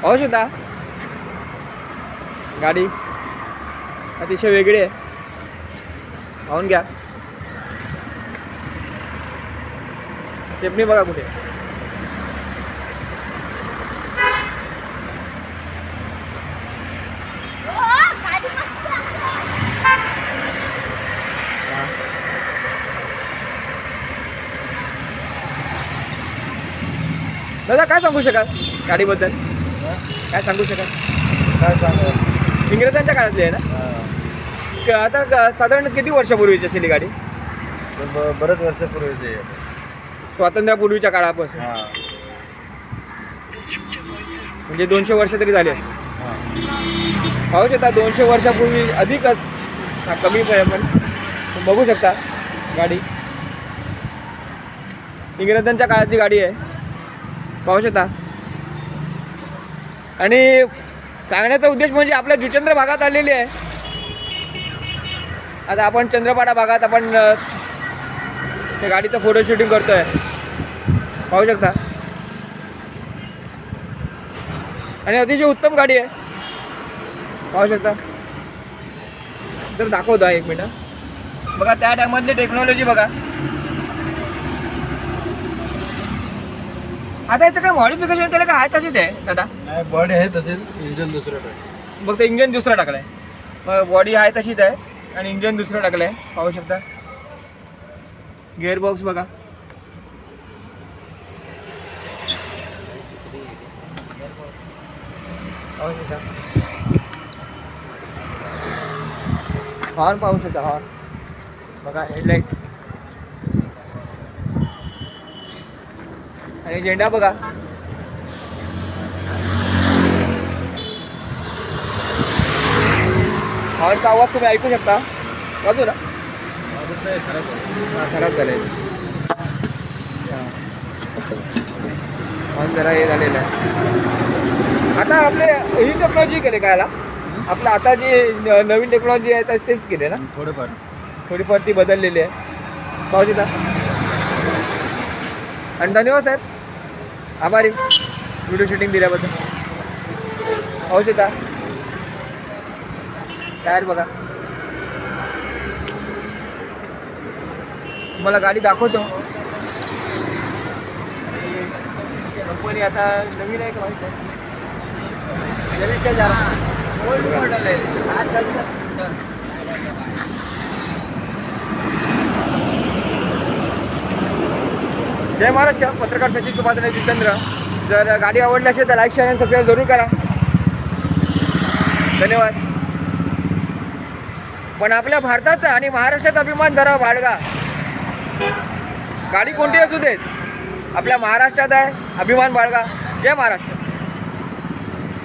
पाहू शकता गाडी अतिशय वेगळी आहे, पाहून घ्या. स्टेपनी बघा कुठे. दादा काय सांगू शकाल गाडीबद्दल, काय सांगू शकाल? काय सांगा, इंग्रजांच्या काळातली आहे ना? आता साधारण किती वर्षापूर्वीची असेल ही गाडी? बरेच वर्षापूर्वीचे. स्वातंत्र्यापूर्वीच्या काळापासून, म्हणजे 200 वर्ष तरी झाली असतील. पाहू शकता 200 वर्षापूर्वी, अधिकच कमी पण बघू शकता गाडी इंग्रजांच्या काळातली गाडी आहे, पाहू शकता. आणि सांगण्याचा उद्देश म्हणजे आपल्या जुचंद्र भागात आलेली आहे. आता आपण चंद्रपाडा भागात आपण त्या गाडीचं फोटो शूटिंग करतोय, पाहू शकता. आणि अतिशय उत्तम गाडी आहे, पाहू शकता. तर दाखवतो एक मिनिट बघा, त्या टायमातली टेक्नॉलॉजी बघा. आता याचं काय मॉडिफिकेशन केलं का आहे तशीच आहे दादा? बॉडी आहे तसेच, इंजन दुसरं टाकलं. फक्त इंजन दुसरं टाकलं आहे, मग बॉडी आहे तशीच आहे आणि इंजन दुसरं टाकलं आहे, पाहू शकता. गिअरबॉक्स बघा, पाहू शकता. हॉर्न पाहू शकता, हॉर्न बघा, हेडलाईट आणि झेंडा बघा. हॉर्नचा आवाज तुम्ही ऐकू शकता, बाजूला खराब झालेलं. हॉर्न जरा हे झालेलं आहे. आता आपले ही टेक्नॉलॉजी केले काय, आपलं आता जी नवीन टेक्नॉलॉजी आहे तेच केले ना? थोडीफार ती बदललेली आहे, पाहू शकता. आणि धन्यवाद साहेब, आभारी व्हिडिओ शूटिंग दिल्याबद्दल. पाहू शकता टायर बघा. तुम्हाला गाडी दाखवतो. कंपनी आता नवीन आहे का माहिती आहे? ओल्ड मॉडेल आहे. चल. जय महाराष्ट्र. पत्रकार सचिन सुभाष जितेंद्र. जर गाडी आवडली असेल तर लाईक, शेअर आणि सबस्क्राईब जरूर करा. धन्यवाद. पण आपल्या भारताचा आणि महाराष्ट्राचा अभिमान जरा बाळगा. गाडी कोणती असू देत, आपल्या महाराष्ट्रात आहे, अभिमान बाळगा. जय महाराष्ट्र.